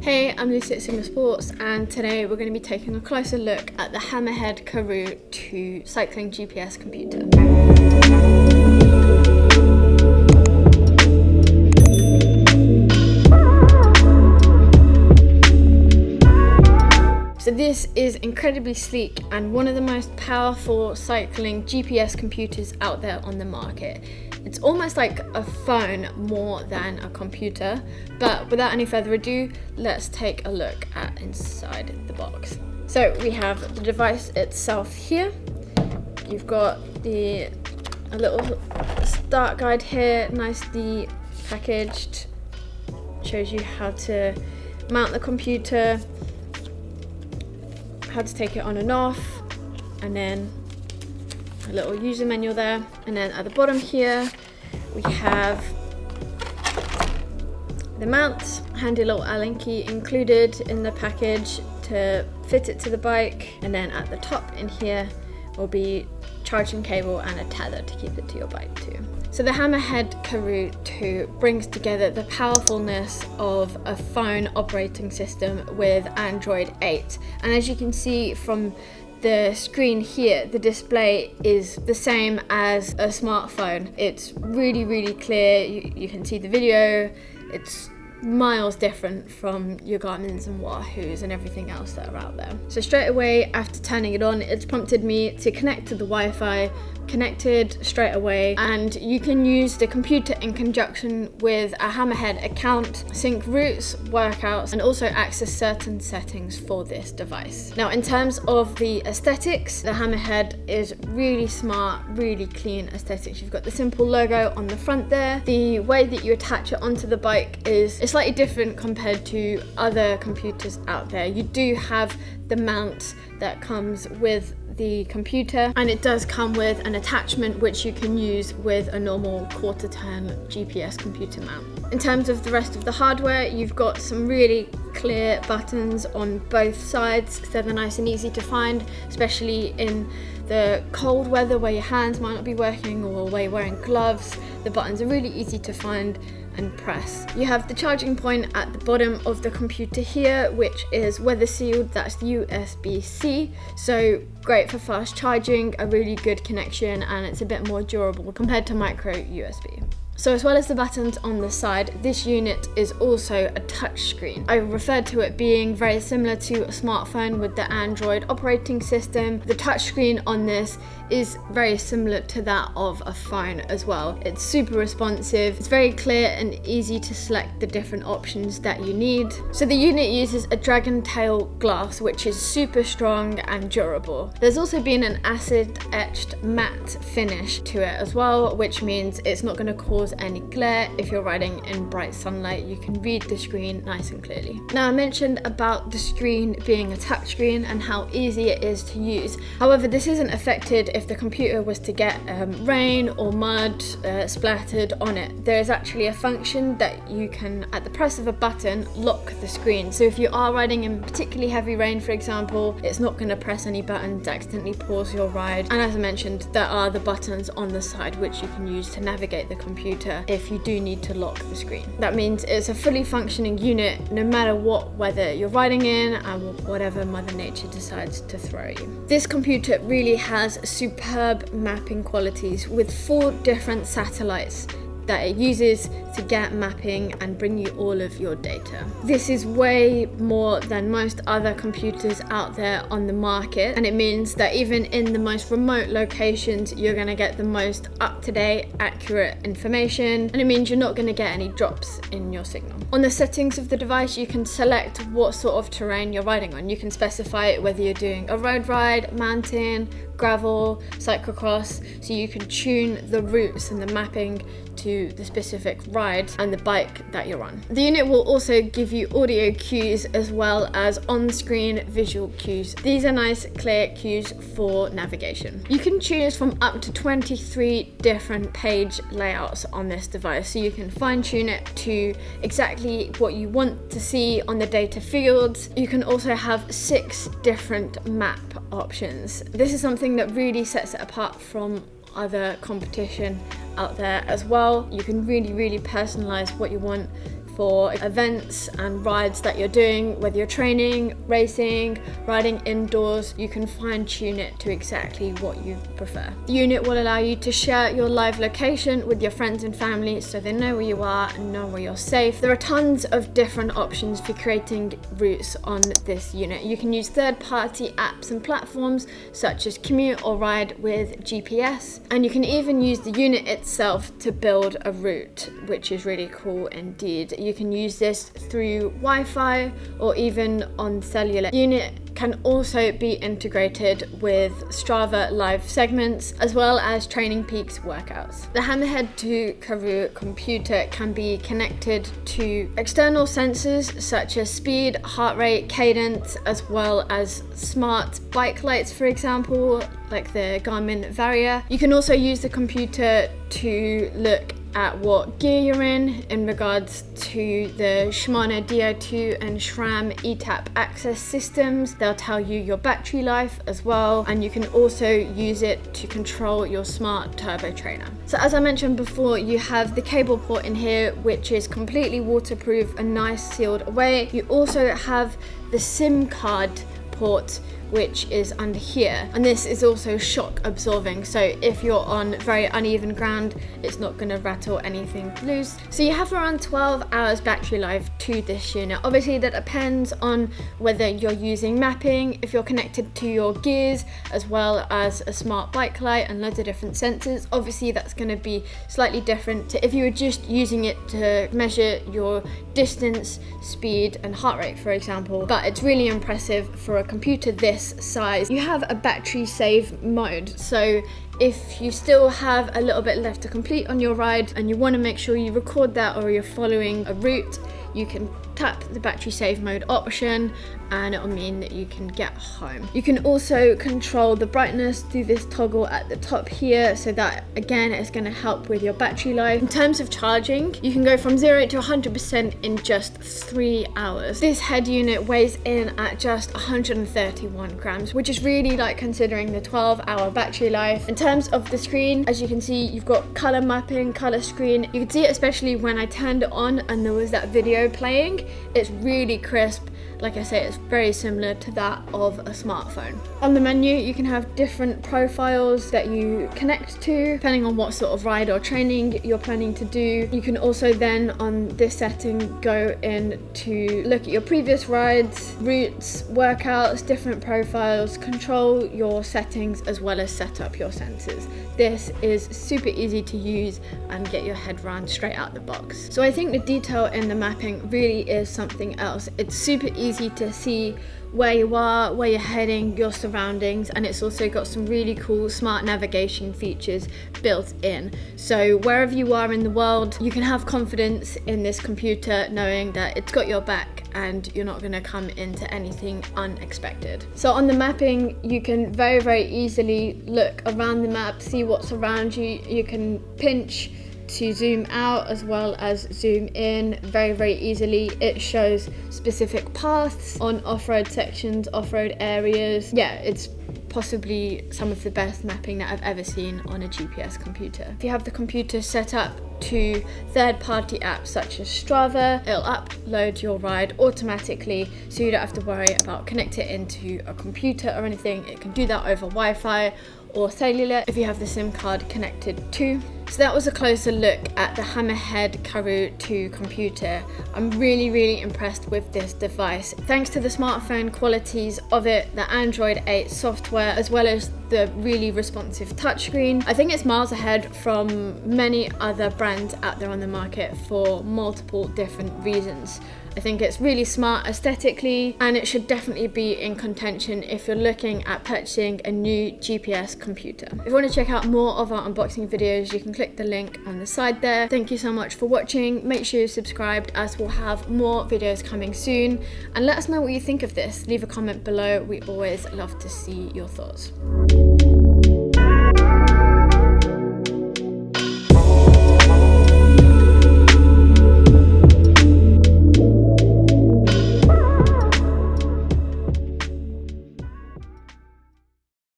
Hey, I'm Lucy at Sigma Sports, and today we're going to be taking a closer look at the Hammerhead Karoo 2 cycling GPS computer. So this is incredibly sleek and one of the most powerful cycling GPS computers out there on the market. It's almost like a phone more than a computer, but without any further ado, let's take a look at inside the box. So we have the device itself here. You've got a little start guide here, nicely packaged. Shows you how to mount the computer, how to take it on and off, and then a little user manual there. And then at the bottom here we have the mount, handy little Allen key included in the package to fit it to the bike, and then at the top in here will be charging cable and a tether to keep it to your bike too. So the Hammerhead Karoo 2 brings together the powerfulness of a phone operating system with Android 8, and as you can see from the screen here, the display is the same as a smartphone. It's really clear. You can see the video. It's miles different from your Garmin's and Wahoo's and everything else that are out there. So straight away after turning it on, it's prompted me to connect to the Wi-Fi. Connected straight away, and you can use the computer in conjunction with a Hammerhead account, sync routes, workouts, and also access certain settings for this device. Now in terms of the aesthetics, the Hammerhead is really smart, really clean aesthetics. You've got the simple logo on the front there. The way that you attach it onto the bike is slightly different compared to other computers out there. You do have the mount that comes with the computer, and it does come with an attachment which you can use with a normal quarter turn GPS computer mount. In terms of the rest of the hardware, you've got some really clear buttons on both sides, so they're nice and easy to find, especially in the cold weather where your hands might not be working or where you're wearing gloves. The buttons are really easy to find and press. You have the charging point at the bottom of the computer here, which is weather sealed. That's USB-C, so great for fast charging, a really good connection, and it's a bit more durable compared to micro USB. So as well as the buttons on the side, this unit is also a touchscreen. I referred to it being very similar to a smartphone with the Android operating system. The touchscreen on this is very similar to that of a phone as well. It's super responsive, it's very clear and easy to select the different options that you need. So the unit uses a Dragontrail glass, which is super strong and durable. There's also been an acid etched matte finish to it as well, which means it's not going to cause any glare. If you're riding in bright sunlight, you can read the screen nice and clearly. Now I mentioned about the screen being a touchscreen and how easy it is to use. However, this isn't affected if the computer was to get rain or mud splattered on it. There is actually a function that you can, at the press of a button, lock the screen. So if you are riding in particularly heavy rain, for example, it's not going to press any buttons to accidentally pause your ride. And as I mentioned, there are the buttons on the side which you can use to navigate the computer if you do need to lock the screen. That means it's a fully functioning unit no matter what weather you're riding in and whatever Mother Nature decides to throw you. This computer really has superb mapping qualities with 4 different satellites that it uses to get mapping and bring you all of your data. This is way more than most other computers out there on the market, and it means that even in the most remote locations, you're gonna get the most up-to-date, accurate information, and it means you're not gonna get any drops in your signal. On the settings of the device, you can select what sort of terrain you're riding on. You can specify whether you're doing a road ride, mountain, gravel, cyclocross, so you can tune the routes and the mapping to the specific ride and the bike that you're on. The unit will also give you audio cues as well as on-screen visual cues. These are nice, clear cues for navigation. You can choose from up to 23 different page layouts on this device, so you can fine-tune it to exactly what you want to see on the data fields. You can also have 6 different map options. This is something that really sets it apart from other competition out there as well. You can really personalize what you want for events and rides that you're doing, whether you're training, racing, riding indoors. You can fine tune it to exactly what you prefer. The unit will allow you to share your live location with your friends and family so they know where you are and know where you're safe. There are tons of different options for creating routes on this unit. You can use third-party apps and platforms such as Commute or Ride with GPS, and you can even use the unit itself to build a route, which is really cool indeed. You can use this through Wi-Fi or even on cellular. The unit can also be integrated with Strava live segments as well as Training Peaks workouts. The Hammerhead Karoo computer can be connected to external sensors such as speed, heart rate, cadence, as well as smart bike lights, for example, like the Garmin Varia. You can also use the computer to look at what gear you're in regards to the Shimano Di2 and SRAM ETAP access systems. They'll tell you your battery life as well, and you can also use it to control your smart turbo trainer. So as I mentioned before, you have the cable port in here, which is completely waterproof and nice sealed away. You also have the SIM card port, which is under here, and this is also shock absorbing, so if you're on very uneven ground, it's not going to rattle anything loose. So you have around 12 hours battery life to this unit. Obviously that depends on whether you're using mapping, if you're connected to your gears, as well as a smart bike light and loads of different sensors. Obviously that's going to be slightly different to if you were just using it to measure your distance, speed and heart rate, for example. But it's really impressive for a computer this size. You have a battery save mode, so if you still have a little bit left to complete on your ride and you want to make sure you record that, or you're following a route, you can tap the battery save mode option and it'll mean that you can get home. You can also control the brightness through this toggle at the top here, so that again is going to help with your battery life. In terms of charging, you can go from 0 to 100% in just 3 hours. This head unit weighs in at just 131 grams, which is really light considering the 12-hour battery life. In terms of the screen, as you can see, you've got color mapping, color screen. You can see it especially when I turned it on and there was that video playing. It's really crisp. Like I say, it's very similar to that of a smartphone. On the menu, you can have different profiles that you connect to, depending on what sort of ride or training you're planning to do. You can also then, on this setting, go in to look at your previous rides, routes, workouts, different profiles, control your settings, as well as set up your sensors. This is super easy to use and get your head around straight out the box. So I think the detail in the mapping really is something else. It's super easy to see where you are, where you're heading, your surroundings, and it's also got some really cool smart navigation features built in. So wherever you are in the world, you can have confidence in this computer knowing that it's got your back and you're not going to come into anything unexpected. So on the mapping, you can very, very easily look around the map, see what's around you. You can pinch to zoom out as well as zoom in very, very easily. It shows specific paths on off-road sections, off-road areas. Yeah, it's possibly some of the best mapping that I've ever seen on a GPS computer. If you have the computer set up to third-party apps such as Strava, it'll upload your ride automatically, so you don't have to worry about connecting it into a computer or anything. It can do that over Wi-Fi or cellular if you have the SIM card connected too. So that was a closer look at the Hammerhead Karoo 2 computer. I'm really, really impressed with this device. Thanks to the smartphone qualities of it, the Android 8 software, as well as the really responsive touchscreen, I think it's miles ahead from many other brands out there on the market for multiple different reasons. I think it's really smart aesthetically, and it should definitely be in contention if you're looking at purchasing a new GPS computer. If you want to check out more of our unboxing videos, you can click the link on the side there. Thank you so much for watching. Make sure you're subscribed, as we'll have more videos coming soon, and let us know what you think of this. Leave a comment below. We always love to see your thoughts.